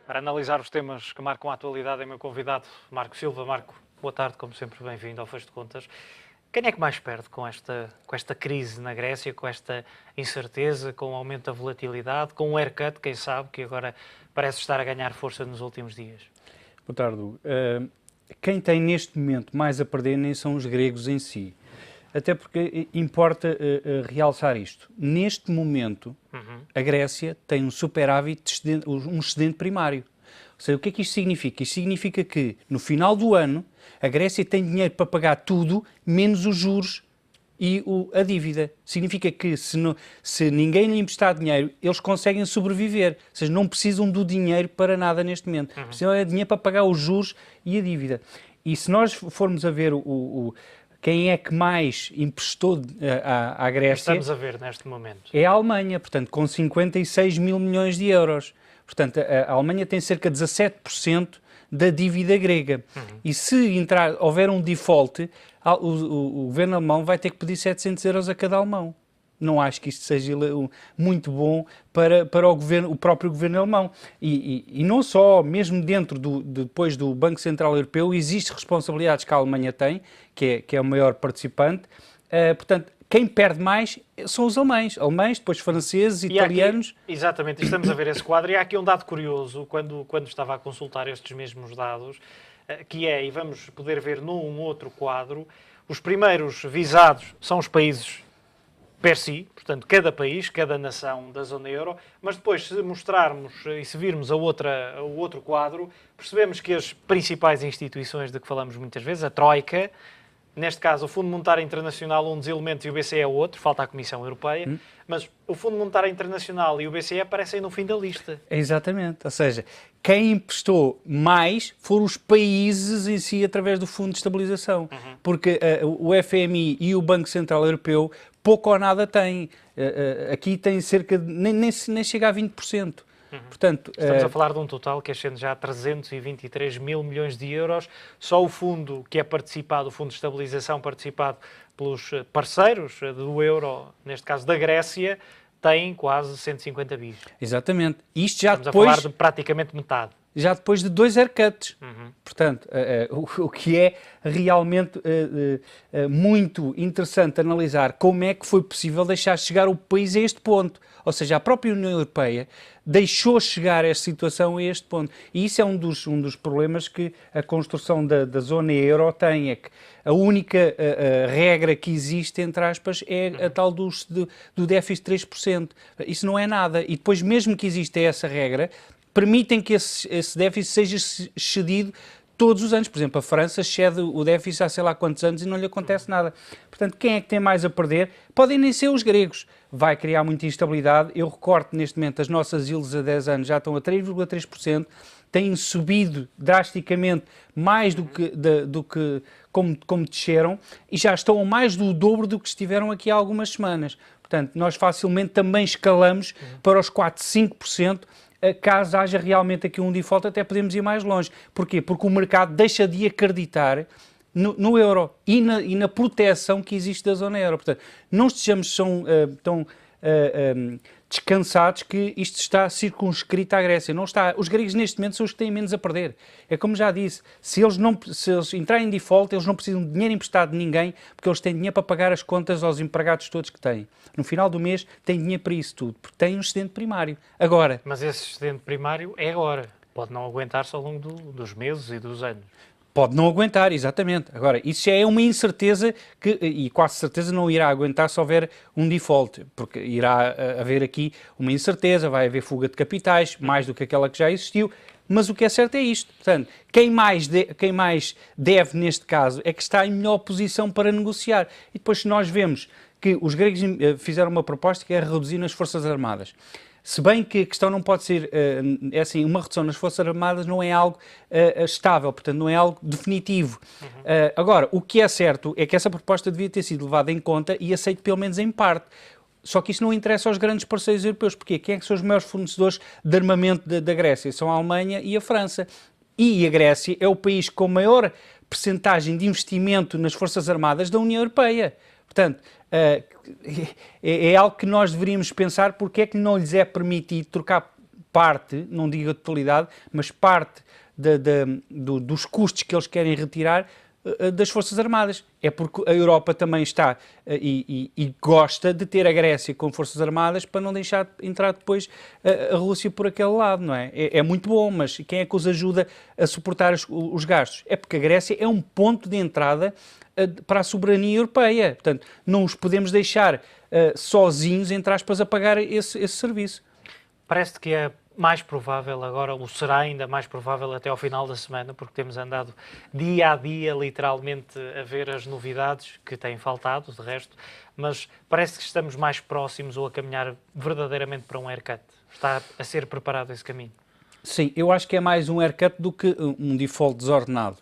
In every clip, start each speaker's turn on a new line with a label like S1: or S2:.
S1: Para analisar os temas que marcam a atualidade é meu convidado Marco Silva. Marco, boa tarde, como sempre, bem-vindo ao Fecho de Contas. Quem é que mais perde com esta crise na Grécia, com esta incerteza, com o aumento da volatilidade, com o haircut, quem sabe, que agora parece estar a ganhar força nos últimos dias?
S2: Boa tarde, Hugo. Quem tem neste momento mais a perder nem são os gregos em si. Até porque importa realçar isto. Neste momento, a Grécia tem um superávit, um excedente primário. Ou seja, o que é que isto significa? Isto significa que, no final do ano, a Grécia tem dinheiro para pagar tudo, menos os juros e a dívida. Significa que, se ninguém lhe emprestar dinheiro, eles conseguem sobreviver. Ou seja, não precisam do dinheiro para nada neste momento. Precisam de dinheiro para pagar os juros e a dívida. E se nós formos a ver quem é que mais emprestou à Grécia...
S1: Estamos a ver neste momento.
S2: É a Alemanha, portanto, com 56 mil milhões de euros. Portanto, a Alemanha tem cerca de 17% da dívida grega. E se houver um default, o governo alemão vai ter que pedir 700 euros a cada alemão. Não acho que isto seja muito bom para o próprio governo alemão. E não só, mesmo dentro depois do Banco Central Europeu, existem responsabilidades que a Alemanha tem, que é o maior participante. Portanto, quem perde mais são os alemães, depois franceses, italianos.
S1: Aqui, exatamente, estamos a ver esse quadro. E há aqui um dado curioso, quando estava a consultar estes mesmos dados, que é, e vamos poder ver num outro quadro, os primeiros visados são os países per si, portanto, cada país, cada nação da zona euro, mas depois, se mostrarmos e se virmos o outro quadro, percebemos que as principais instituições de que falamos muitas vezes, a Troika, neste caso o Fundo Monetário Internacional, um dos elementos, e o BCE é outro, falta a Comissão Europeia, mas o Fundo Monetário Internacional e o BCE aparecem no fim da lista.
S2: Exatamente, ou seja, quem emprestou mais foram os países em si através do Fundo de Estabilização, porque o FMI e o Banco Central Europeu pouco ou nada têm. Aqui tem cerca de... nem chega a 20%. Portanto,
S1: estamos a falar de um total que ascende já a 323 mil milhões de euros. Só o fundo que é participado, o Fundo de Estabilização participado pelos parceiros do euro, neste caso da Grécia, tem quase 150 bis.
S2: Exatamente. Isto já
S1: estamos a falar de praticamente metade.
S2: Já depois de 2 haircuts. Portanto, o que é realmente muito interessante analisar como é que foi possível deixar chegar o país a este ponto. Ou seja, a própria União Europeia deixou chegar esta situação a este ponto. E isso é um dos problemas que a construção da zona euro tem, é que a única regra que existe, entre aspas, é a tal do déficit de 3%. Isso não é nada. E depois, mesmo que exista essa regra, permitem que esse déficit seja cedido todos os anos. Por exemplo, a França cede o déficit há sei lá quantos anos e não lhe acontece nada. Portanto, quem é que tem mais a perder? Podem nem ser os gregos. Vai criar muita instabilidade. Eu recordo neste momento as nossas yields a 10 anos já estão a 3,3%. Têm subido drasticamente mais do que como desceram e já estão a mais do dobro do que estiveram aqui há algumas semanas. Portanto, nós facilmente também escalamos para os 4, 5%. Caso haja realmente aqui um default, até podemos ir mais longe. Porquê? Porque o mercado deixa de acreditar no euro e na proteção que existe da zona euro. Portanto, não estejamos tão descansados que isto está circunscrito à Grécia. Não está. Os gregos neste momento são os que têm menos a perder. É como já disse, se eles entrarem em default, eles não precisam de dinheiro emprestado de ninguém, porque eles têm dinheiro para pagar as contas aos empregados todos que têm. No final do mês têm dinheiro para isso tudo, porque têm um excedente primário. Agora...
S1: Mas esse excedente primário é agora. Pode não aguentar-se ao longo dos meses e dos anos.
S2: Pode não aguentar, exatamente. Agora, isso já é uma incerteza e quase certeza não irá aguentar se houver um default, porque irá haver aqui uma incerteza, vai haver fuga de capitais, mais do que aquela que já existiu, mas o que é certo é isto. Portanto, quem mais deve neste caso é que está em melhor posição para negociar. E depois se nós vemos que os gregos fizeram uma proposta que é reduzir nas Forças Armadas. Se bem que a questão não pode ser, é assim, uma redução nas Forças Armadas não é algo estável, portanto não é algo definitivo. Agora, o que é certo é que essa proposta devia ter sido levada em conta e aceita pelo menos em parte. Só que isso não interessa aos grandes parceiros europeus. Porquê? Quem é que são os maiores fornecedores de armamento da Grécia? São a Alemanha e a França. E a Grécia é o país com maior percentagem de investimento nas Forças Armadas da União Europeia. Portanto, é algo que nós deveríamos pensar porque é que não lhes é permitido trocar parte, não digo a totalidade, mas parte dos custos que eles querem retirar das Forças Armadas. É porque a Europa também está e gosta de ter a Grécia com Forças Armadas para não deixar entrar depois a Rússia por aquele lado, não é? É muito bom, mas quem é que os ajuda a suportar os gastos? É porque a Grécia é um ponto de entrada para a soberania europeia. Portanto, não os podemos deixar sozinhos, entre aspas, a pagar esse serviço.
S1: Parece que é mais provável agora, ou será ainda mais provável até ao final da semana, porque temos andado dia a dia, literalmente, a ver as novidades que têm faltado, de resto, mas parece que estamos mais próximos ou a caminhar verdadeiramente para um haircut. Está a ser preparado esse caminho?
S2: Sim, eu acho que é mais um haircut do que um default desordenado.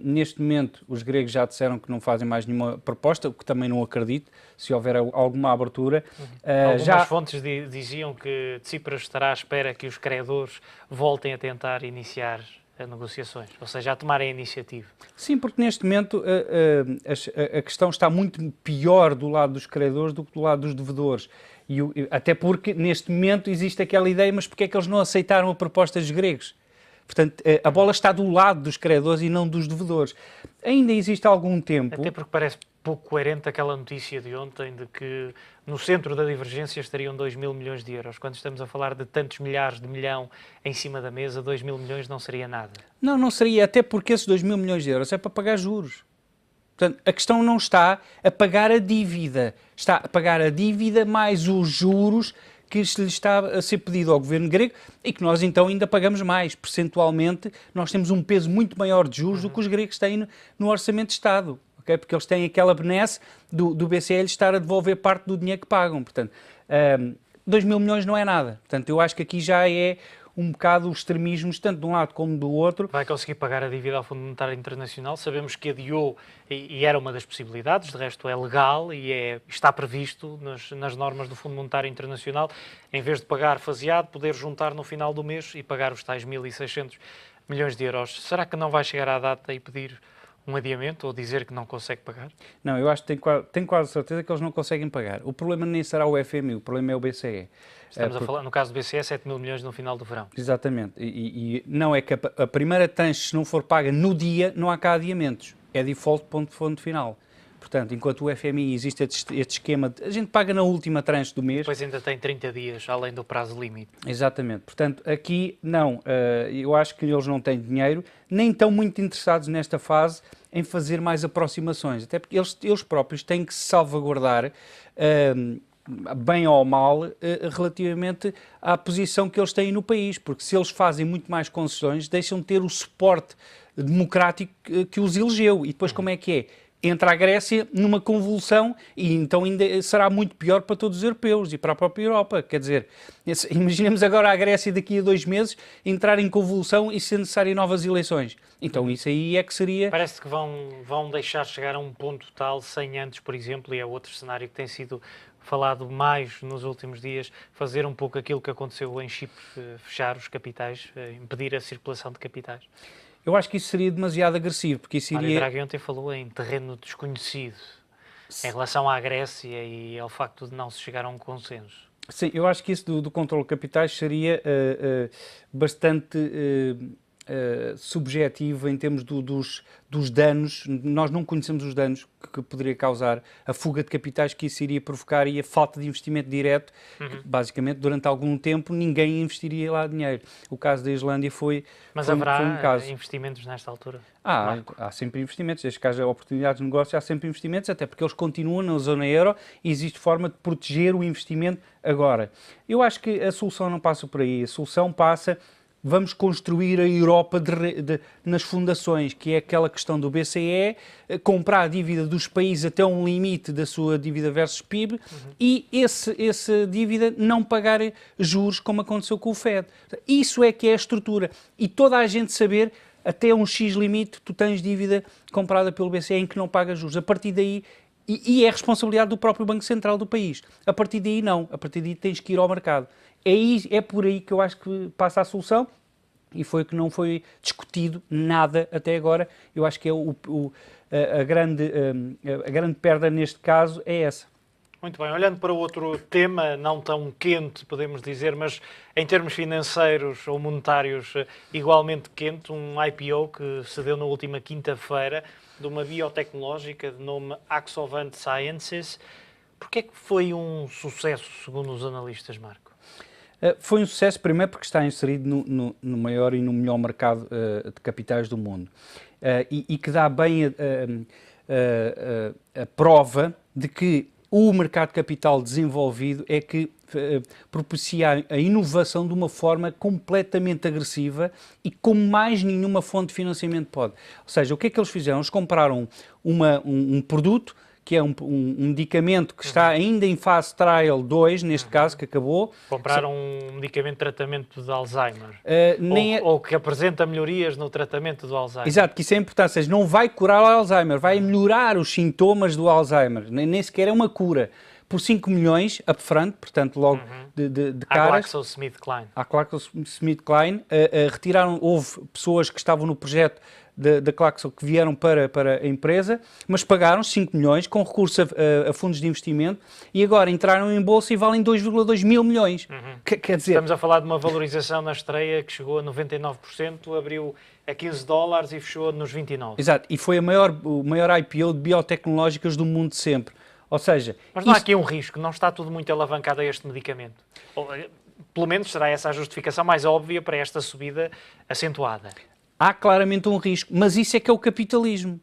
S2: Neste momento, os gregos já disseram que não fazem mais nenhuma proposta, o que também não acredito, se houver alguma abertura.
S1: Algumas fontes diziam que Tsipras estará à espera que os credores voltem a tentar iniciar negociações, ou seja, a tomarem a iniciativa.
S2: Sim, porque neste momento a questão está muito pior do lado dos credores do que do lado dos devedores. Até porque neste momento existe aquela ideia, mas porque é que eles não aceitaram a proposta dos gregos? Portanto, a bola está do lado dos credores e não dos devedores. Ainda existe algum tempo...
S1: Até porque parece pouco coerente aquela notícia de ontem de que no centro da divergência estariam 2 mil milhões de euros. Quando estamos a falar de tantos milhares de milhão em cima da mesa, 2 mil milhões não seria nada.
S2: Não seria, até porque esses 2 mil milhões de euros é para pagar juros. Portanto, a questão não está a pagar a dívida. Está a pagar a dívida mais os juros que lhe está a ser pedido ao governo grego e que nós então ainda pagamos mais. Percentualmente, nós temos um peso muito maior de juros do que os gregos têm no Orçamento de Estado, okay? Porque eles têm aquela benesse do BCE estar a devolver parte do dinheiro que pagam. Portanto, 2 mil milhões não é nada. Portanto, eu acho que aqui já é um bocado os extremismos, tanto de um lado como do outro.
S1: Vai conseguir pagar a dívida ao Fundo Monetário Internacional? Sabemos que adiou e era uma das possibilidades, de resto é legal e está previsto nas normas do Fundo Monetário Internacional, em vez de pagar faseado, poder juntar no final do mês e pagar os tais 1.600 milhões de euros. Será que não vai chegar à data e pedir um adiamento ou dizer que não consegue pagar?
S2: Não, eu acho que tenho quase certeza que eles não conseguem pagar. O problema nem será o FMI, o problema é o BCE.
S1: Estamos a falar, no caso do BCE, 7 mil milhões no final do verão.
S2: Exatamente. E não é que a primeira tranche, se não for paga no dia, não há cá adiamentos. É default, ponto final. Portanto, enquanto o FMI existe este esquema, a gente paga na última tranche do mês.
S1: Depois ainda tem 30 dias, além do prazo limite.
S2: Exatamente. Portanto, aqui não. Eu acho que eles não têm dinheiro, nem estão muito interessados nesta fase em fazer mais aproximações. Até porque eles próprios têm que se salvaguardar, bem ou mal, relativamente à posição que eles têm no país. Porque se eles fazem muito mais concessões, deixam de ter o suporte democrático que os elegeu. E depois como é que é? Entra a Grécia numa convulsão e então ainda será muito pior para todos os europeus e para a própria Europa. Quer dizer, imaginemos agora a Grécia daqui a 2 meses entrar em convulsão e ser necessário novas eleições. Então isso aí é que seria...
S1: Parece que vão deixar chegar a um ponto tal, 100 antes, por exemplo, e é outro cenário que tem sido falado mais nos últimos dias, fazer um pouco aquilo que aconteceu em Chipre, fechar os capitais, impedir a circulação de capitais.
S2: Eu acho que isso seria demasiado agressivo, porque isso iria...
S1: Mário Draghi ontem falou em terreno desconhecido, em relação à Grécia e ao facto de não se chegar a um consenso.
S2: Sim, eu acho que isso do controle de capitais seria bastante subjetivo em termos dos danos. Nós não conhecemos os danos que poderia causar a fuga de capitais que isso iria provocar e a falta de investimento direto. Basicamente, durante algum tempo, ninguém investiria lá dinheiro. O caso da Islândia foi
S1: haverá
S2: um caso.
S1: Investimentos nesta altura?
S2: Há sempre investimentos. Desde que haja oportunidades de negócio, há sempre investimentos, até porque eles continuam na zona euro e existe forma de proteger o investimento agora. Eu acho que a solução não passa por aí. A solução passa... Vamos construir a Europa nas fundações, que é aquela questão do BCE, comprar a dívida dos países até um limite da sua dívida versus PIB e essa dívida não pagar juros, como aconteceu com o FED. Isso é que é a estrutura. E toda a gente saber, até um X limite, tu tens dívida comprada pelo BCE em que não paga juros. A partir daí... E é responsabilidade do próprio Banco Central do país. A partir daí, não. A partir daí tens que ir ao mercado. É por aí que eu acho que passa a solução e foi que não foi discutido nada até agora. Eu acho que é a grande perda neste caso é essa.
S1: Muito bem, olhando para outro tema, não tão quente, podemos dizer, mas em termos financeiros ou monetários igualmente quente, um IPO que se deu na última quinta-feira de uma biotecnológica de nome Axovant Sciences. Porquê é que foi um sucesso, segundo os analistas, Marco?
S2: Foi um sucesso, primeiro, porque está inserido no maior e no melhor mercado de capitais do mundo e que dá bem a prova de que o mercado de capital desenvolvido é que propicia a inovação de uma forma completamente agressiva e como mais nenhuma fonte de financiamento pode. Ou seja, o que é que eles fizeram? Eles compraram um produto que é um medicamento que está ainda em fase trial 2, neste caso, que acabou.
S1: Compraram um medicamento de tratamento de Alzheimer, ou que apresenta melhorias no tratamento do Alzheimer.
S2: Exato, que isso é importante, ou seja, não vai curar o Alzheimer, vai melhorar os sintomas do Alzheimer, nem sequer é uma cura. Por 5 milhões, upfront, portanto, logo de caras.
S1: A
S2: GlaxoSmithKline. Retiraram, houve pessoas que estavam no projeto da Glaxo que vieram para a empresa, mas pagaram 5 milhões com recurso a fundos de investimento e agora entraram em bolsa e valem 2,2 mil milhões. Quer dizer...
S1: Estamos a falar de uma valorização na estreia que chegou a 99%, abriu a $15 e fechou nos 29%.
S2: Exato, e foi o maior IPO de biotecnológicas do mundo sempre. Ou seja...
S1: Mas não há aqui um risco, não está tudo muito alavancado a este medicamento? Pelo menos será essa a justificação mais óbvia para esta subida acentuada.
S2: Há claramente um risco, mas isso é que é o capitalismo.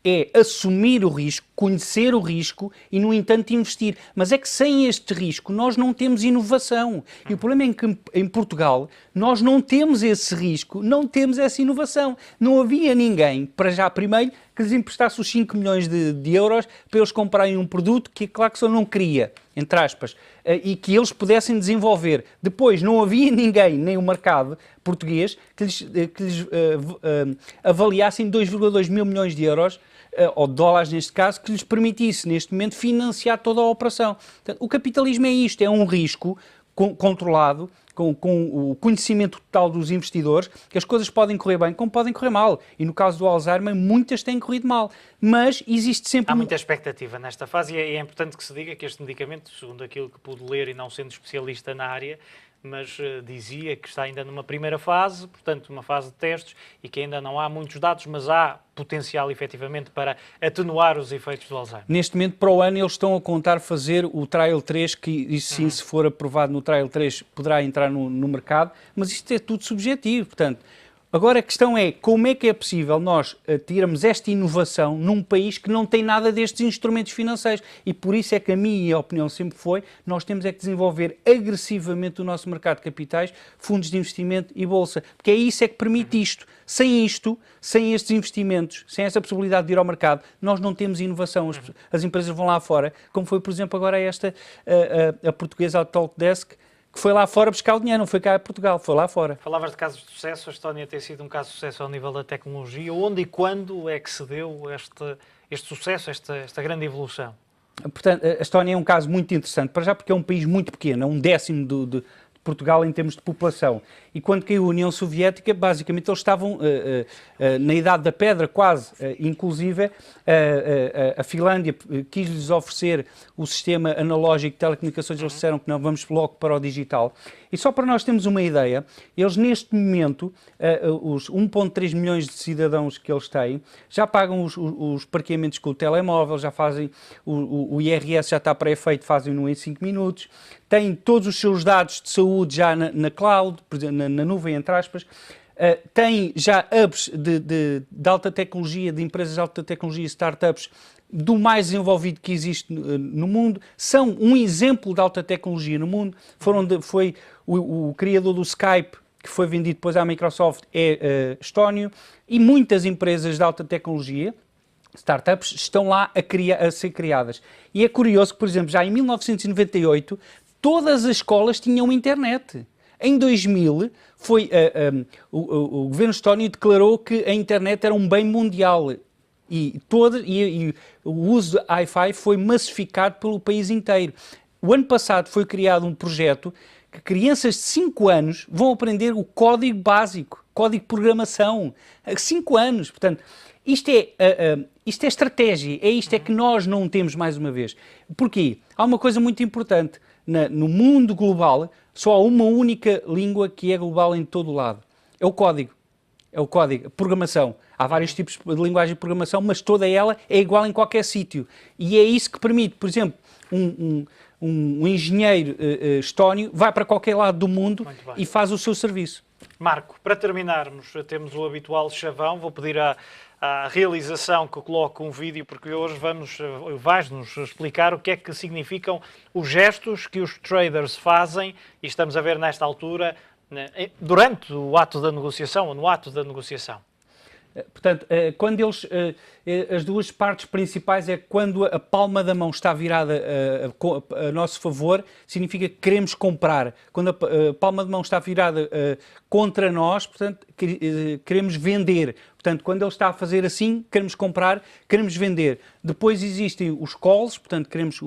S2: É assumir o risco, conhecer o risco e, no entanto, investir. Mas é que sem este risco nós não temos inovação. E o problema é que em Portugal nós não temos esse risco, não temos essa inovação. Não havia ninguém, para já primeiro, que lhes emprestasse os 5 milhões de euros para eles comprarem um produto que a Glaxo não queria, entre aspas, e que eles pudessem desenvolver. Depois não havia ninguém, nem o mercado português, que lhes avaliassem 2,2 mil milhões de euros, ou dólares neste caso, que lhes permitisse, neste momento, financiar toda a operação. Portanto, o capitalismo é isto, é um risco controlado, com o conhecimento total dos investidores, que as coisas podem correr bem, como podem correr mal. E no caso do Alzheimer, muitas têm corrido mal. Mas existe sempre...
S1: Há muita expectativa nesta fase e é importante que se diga que este medicamento, segundo aquilo que pude ler e não sendo especialista na área, mas dizia que está ainda numa primeira fase, portanto, uma fase de testes, e que ainda não há muitos dados, mas há potencial, efetivamente, para atenuar os efeitos do Alzheimer.
S2: Neste momento, para o ano, eles estão a contar fazer o Trial 3, que isso sim, se for aprovado no Trial 3, poderá entrar no mercado, mas isto é tudo subjetivo, portanto... Agora a questão é, como é que é possível nós tirarmos esta inovação num país que não tem nada destes instrumentos financeiros? E por isso é que a minha opinião sempre foi, nós temos é que desenvolver agressivamente o nosso mercado de capitais, fundos de investimento e bolsa, porque é isso é que permite isto. Sem isto, sem estes investimentos, sem essa possibilidade de ir ao mercado, nós não temos inovação. As empresas vão lá fora, como foi, por exemplo, agora a portuguesa Talkdesk, que foi lá fora buscar o dinheiro, não foi cá a Portugal, foi lá fora.
S1: Falavas de casos de sucesso, a Estónia tem sido um caso de sucesso ao nível da tecnologia. Onde e quando é que se deu este sucesso, esta grande evolução?
S2: Portanto, a Estónia é um caso muito interessante, para já porque é um país muito pequeno, é um décimo de Portugal em termos de população. E quando caiu a União Soviética, basicamente eles estavam na Idade da Pedra, quase. Inclusive, a Finlândia quis-lhes oferecer o sistema analógico de telecomunicações, eles disseram que não, vamos logo para o digital. E só para nós termos uma ideia, eles neste momento, os 1,3 milhões de cidadãos que eles têm, já pagam os parqueamentos com o telemóvel, já fazem, o IRS já está pré-feito, fazem-no em 5 minutos, têm todos os seus dados de saúde já na cloud, por exemplo, na nuvem, entre aspas, têm já hubs de alta tecnologia, de empresas de alta tecnologia, startups, do mais desenvolvido que existe no mundo, são um exemplo de alta tecnologia no mundo, foi o criador do Skype, que foi vendido depois à Microsoft, é estónio, e muitas empresas de alta tecnologia, startups, estão lá a ser criadas. E é curioso que, por exemplo, já em 1998, todas as escolas tinham internet. Em 2000, o governo estónio declarou que a internet era um bem mundial e o uso de Wi-Fi foi massificado pelo país inteiro. O ano passado foi criado um projeto que crianças de 5 anos vão aprender o código básico, código de programação, a 5 anos. Portanto, Isto é estratégia, isto é que nós não temos mais uma vez. Porquê? Há uma coisa muito importante. No mundo global, só há uma única língua que é global em todo o lado. É o código. É o código. Programação. Há vários tipos de linguagem de programação, mas toda ela é igual em qualquer sítio. E é isso que permite, por exemplo, um engenheiro estónio vai para qualquer lado do mundo e faz o seu serviço.
S1: Marco, para terminarmos, temos o habitual chavão. Vou pedir à realização que coloque um vídeo, porque hoje vais-nos explicar o que é que significam os gestos que os traders fazem, e estamos a ver nesta altura, durante o ato da negociação, ou no ato da negociação.
S2: Portanto, quando as duas partes principais é quando a palma da mão está virada a nosso favor, significa que queremos comprar. Quando a palma de mão está virada contra nós, portanto, queremos vender. Portanto, quando ele está a fazer assim, queremos comprar, queremos vender. Depois existem os calls, portanto, queremos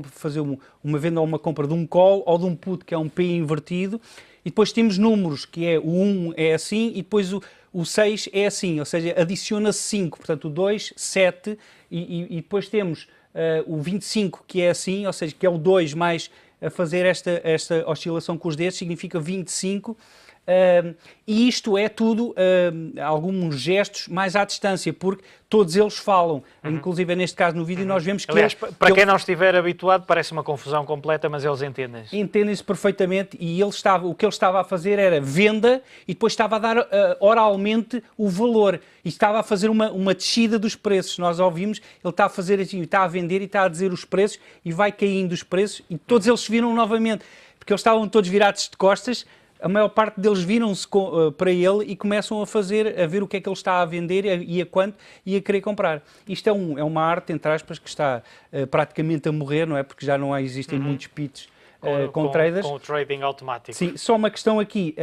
S2: fazer uma venda ou uma compra de um call ou de um put, que é um P invertido. E depois temos números, que é o 1 é assim, e depois o 6 é assim, ou seja, adiciona-se 5, portanto o 2, 7, e depois temos o 25, que é assim, ou seja, que é o 2 mais a fazer esta oscilação com os dedos, significa 25, e isto é tudo alguns gestos mais à distância, porque todos eles falam, inclusive neste caso no vídeo nós vemos que...
S1: Aliás, para quem não estiver habituado, parece uma confusão completa, mas eles entendem-se.
S2: Entendem-se perfeitamente, e o que ele estava a fazer era venda, e depois estava a dar oralmente o valor, e estava a fazer uma descida dos preços. Nós ouvimos, ele está a fazer assim, está a vender e está a dizer os preços, e vai caindo os preços, e todos eles se viram novamente, porque eles estavam todos virados de costas. A maior parte deles viram-se para ele e começam a ver o que é que ele está a vender e a quanto e a querer comprar. Isto é uma arte, entre aspas, que está praticamente a morrer, não é? Porque já não existem muitos pits com traders.
S1: Com o trading automático.
S2: Sim, só uma questão aqui.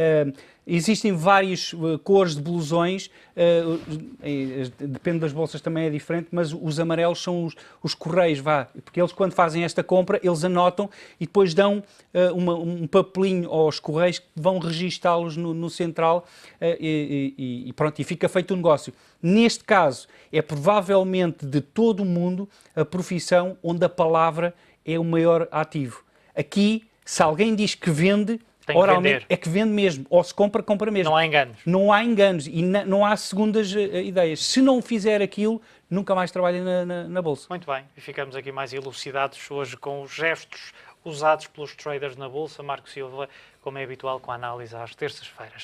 S2: Existem várias cores de blusões, depende das bolsas também é diferente, mas os amarelos são os correios, porque eles quando fazem esta compra, eles anotam e depois dão um papelinho aos correios que vão registá-los no central e pronto, e fica feito o negócio. Neste caso, é provavelmente de todo o mundo a profissão onde a palavra é o maior ativo. Aqui, se alguém diz que vende, oralmente é que vende mesmo. Ou se compra, compra mesmo.
S1: Não há enganos.
S2: Não há enganos e não há segundas ideias. Se não fizer aquilo, nunca mais trabalha na Bolsa.
S1: Muito bem. E ficamos aqui mais elucidados hoje com os gestos usados pelos traders na Bolsa. Marco Silva, como é habitual, com a análise às terças-feiras.